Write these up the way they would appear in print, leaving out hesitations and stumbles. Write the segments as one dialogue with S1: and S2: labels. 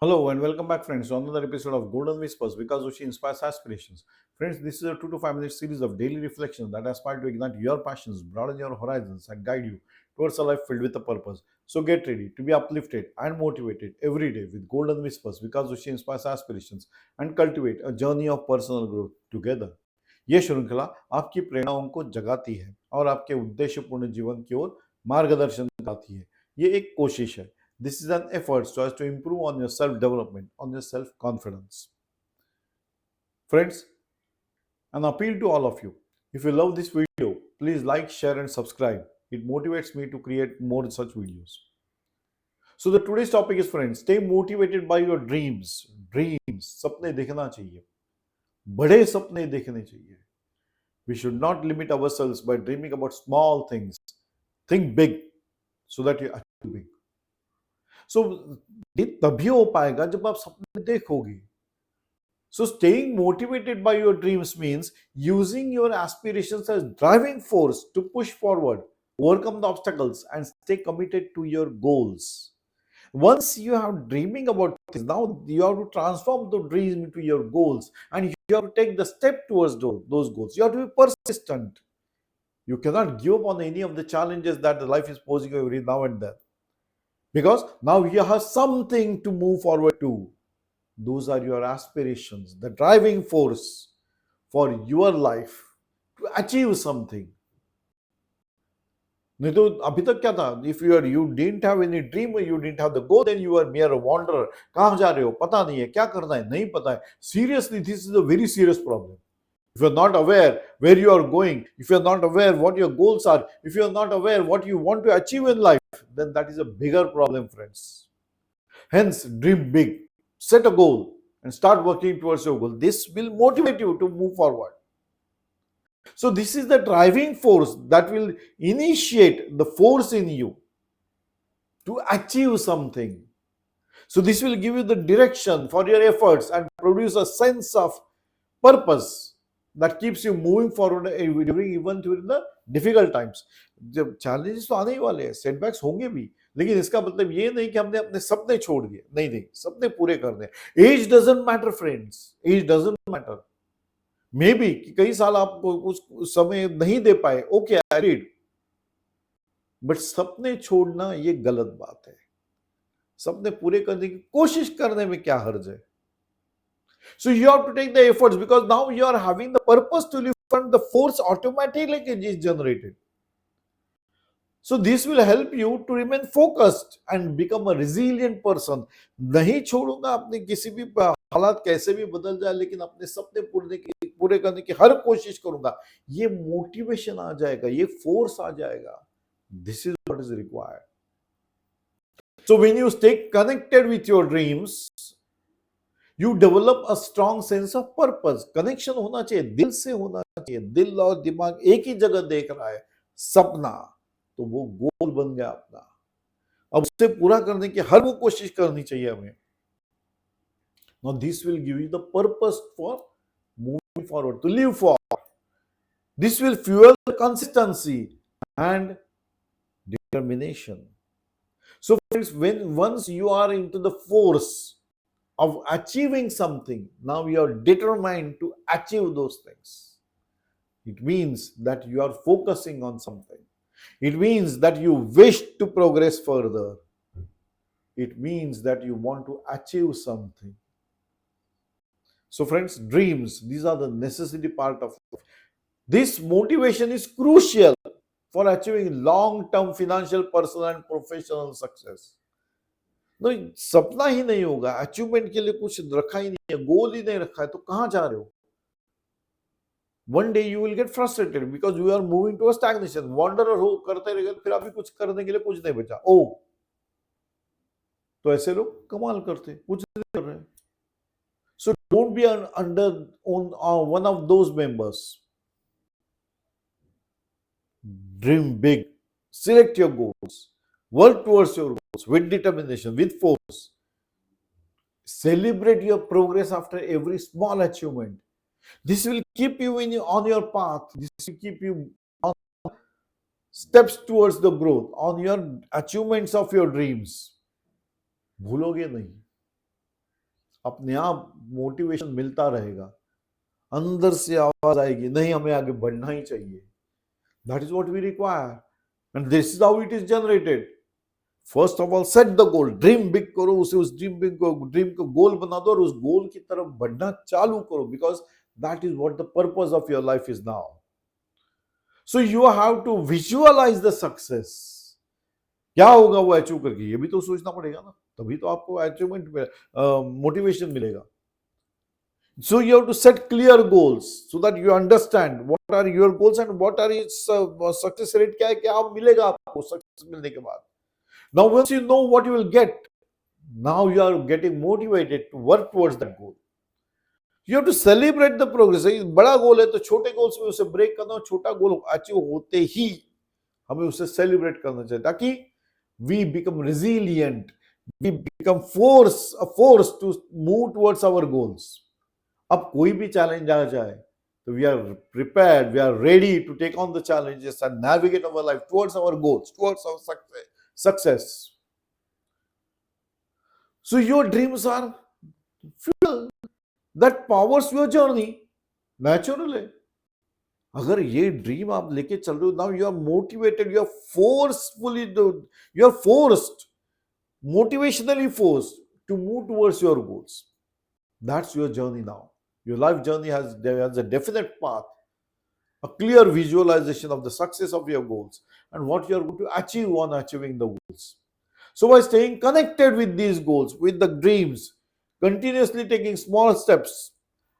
S1: Hello and welcome back, friends, to another episode of Golden Whispers because Ushi inspires aspirations. Friends, this is a 2 to 5 minute series of daily reflections that aspire to ignite your passions, broaden your horizons, and guide you towards a life filled with a purpose. So get ready to be uplifted and motivated every day with Golden Whispers because Ushi inspires aspirations and cultivate a journey of personal growth together. ये श्रृंखला आपकी प्रेरणाओं को जगाती है और आपके उद्देश्यपूर्ण जीवन की ओर मार्गदर्शन करती है। ये एक कोशिश है। This is an effort so as to improve on your self-development, on your self-confidence. Friends, an appeal to all of you. If you love this video, please like, share and subscribe. It motivates me to create more such videos. So the today's topic is, friends, stay motivated by your dreams. Dreams, सपने देखना चाहिए. बड़े सपने देखने चाहिए. We should not limit ourselves by dreaming about small things. Think big so that you achieve big. सो ये तभी हो पाएगा जब आप सपने देखोगे. So staying motivated by your dreams means using your aspirations as driving force to push forward, overcome the obstacles and stay committed to your goals. Once you have dreaming about things, now you have to transform the dream into your goals and you have to take the step towards those goals. You have to be persistent. You cannot give up on any of the challenges that the life is posing you every now and then. Because now you have something to move forward to. Those are your aspirations, the driving force for your life to achieve something. नहीं तो अभी तक क्या था? If you didn't have any dream, you didn't have the goal, then you are mere wanderer. कहाँ जा रहे हो? पता नहीं है. क्या करना है? नहीं पता है. Seriously, this is a very serious problem. If you're not aware where you are going, if you're not aware what your goals are, if you're not aware what you want to achieve in life, then that is a bigger problem, friends. Hence, dream big, set a goal, and start working towards your goal. This will motivate you to move forward. So, this is the driving force that will initiate the force in you to achieve something. So, this will give you the direction for your efforts and produce a sense of purpose that keeps you moving forward even during the difficult times. जब challenges तो आने ही वाले हैं, setbacks होंगे भी, लेकिन इसका मतलब ये नहीं कि हमने अपने सपने छोड़ दिए. नहीं नहीं, सपने पूरे करने. Age doesn't matter, friends. Age doesn't matter. Maybe कि कई साल आपको उस समय नहीं दे पाए. Okay, I read. But सपने छोड़ना ये गलत बात है. सपने पूरे करने की कोशिश करने में क्या हर्ज है? So you have to take the efforts because now you are having the purpose to live and the force automatically is generated. So this will help you to remain focused and become a resilient person. नहीं छोड़ूंगा अपने किसी भी हालात कैसे भी बदल जाए लेकिन अपने सपने पूरे करने की हर कोशिश करूंगा. ये मोटिवेशन आ जाएगा, ये फोर्स आ जाएगा. This is what is required. So when you stay connected with your dreams, you develop a strong sense of purpose. Connection होना चाहिए, दिल से होना चाहिए. दिल और दिमाग एक ही जगह देख रहा है, सपना, तो वो गोल बन गया अपना. अब उसे पूरा करने की हर वो कोशिश करनी चाहिए हमें. Now this will give you the purpose for moving forward, to live for. This will fuel consistency and determination. So friends, once you are into the force of achieving something, now you are determined to achieve those things. It means that you are focusing on something. It means that you wish to progress further. It means that you want to achieve something. So friends, dreams, these are the necessary part of life. This motivation is crucial for achieving long-term financial, personal and professional success. नहीं, सपना ही नहीं होगा, achievement के लिए कुछ रखा ही नहीं है, गोल ही नहीं रखा है, तो कहां जा रहे हो? One day you will get frustrated because you are moving to a stagnation. Wanderer हो करते रह गए, फिर अभी कुछ करने के लिए कुछ नहीं बचा. ओ, तो ऐसे लोग कमाल करते, कुछ नहीं कर रहे. So don't be under one of those members. Dream big, select your goals, work towards your goals with determination, with force. Celebrate your progress after every small achievement. This will keep you on your path. This will keep you on steps towards the growth, on your achievements of your dreams. भूलोगे नहीं. अपने आप motivation मिलता रहेगा, अंदर से आवाज आएगी, नहीं हमें आगे बढ़ना ही चाहिए. That is what we require and this is how it is generated. First of all set the goal, dream big करो, उसे उस ड्रीम को गोल बना दो और उस गोल की तरफ बढ़ना चालू करो, because that is what the purpose of your life is now. So you have to visualise the success. क्या होगा वो अचीव करके, ये भी तो सोचना पड़ेगा ना, तभी तो आपको अचीवमेंट मोटिवेशन मिलेगा. So you have to set clear goals so that you understand what are your goals and what are its success rate क्या है, क्या मिलेगा आपको सक्सेस मिलने के बाद. Now once you know what you will get, now you are getting motivated to work towards that goal. You have to celebrate the progress. बड़ा गोल है तो छोटे गोल्स में उसे ब्रेक करना, छोटा गोल अचीव होते ही हमें उसे सेलिब्रेट करना चाहिए, ताकि we become resilient, we become a force to move towards our goals. अब कोई भी चैलेंज आ जाए तो we are prepared, we are ready to take on the challenges and navigate our life towards our goals, towards our success. So your dreams are fuel that powers your journey. Natural है. अगर ये dream आप लेके चल रहे हो, now you are motivated, you are forcefully, you are forced, motivationally forced to move towards your goals. That's your journey now. Your life journey has a definite path, a clear visualization of the success of your goals and what you are going to achieve on achieving the goals. So by staying connected with these goals, with the dreams, continuously taking small steps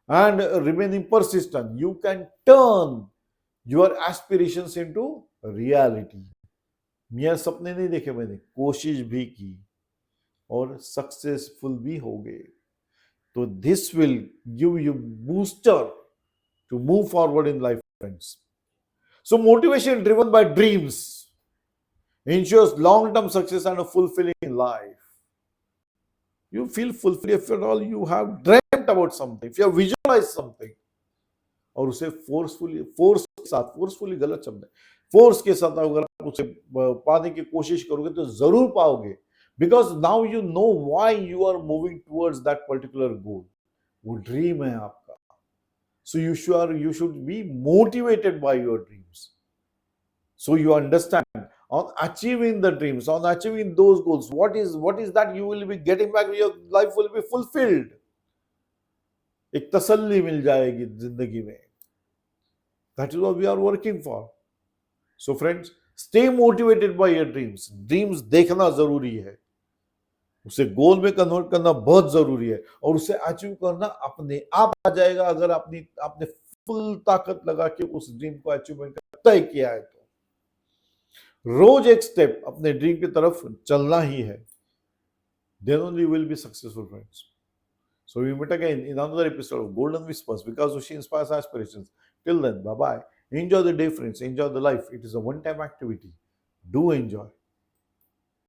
S1: and remaining persistent, you can turn your aspirations into reality. मेरे सपने नहीं देखे मैंने, कोशिश भी की और successful भी हो गए. So this will give you booster to move forward in life, friends. So motivation driven by dreams ensures long-term success and a fulfilling life. You feel fulfilled if at all you have dreamt about something, if you have visualized something, और उसे forcefully गलत शब्द है, force के साथ अगर आप उसे पाने की कोशिश करोगे तो जरूर पाओगे. Because now you know why you are moving towards that particular goal. वो ड्रीम है आपका. So you should be motivated by your dreams. So you understand on achieving the dreams, on achieving those goals, what is that you will be getting back, your life will be fulfilled. एक तसल्ली मिल जाएगी जिंदगी में. That is what we are working for. So friends, stay motivated by your dreams. Dreams देखना जरूरी है, उसे गोल में कन्वर्ट करना बहुत जरूरी है, और उसे अचीव करना अपने आप आ जाएगा अगर आपने फुल ताकत लगा के उस ड्रीम को अचीवमेंट तय किया है. तो रोज एक स्टेप अपने ड्रीम की तरफ चलना ही है. Then only you will be successful, friends. So we meet again in another episode of Golden Whispers, because she inspires aspirations. Till then, bye bye. Enjoy the day, friends. Enjoy the life. It is a one-time activity. Do enjoy.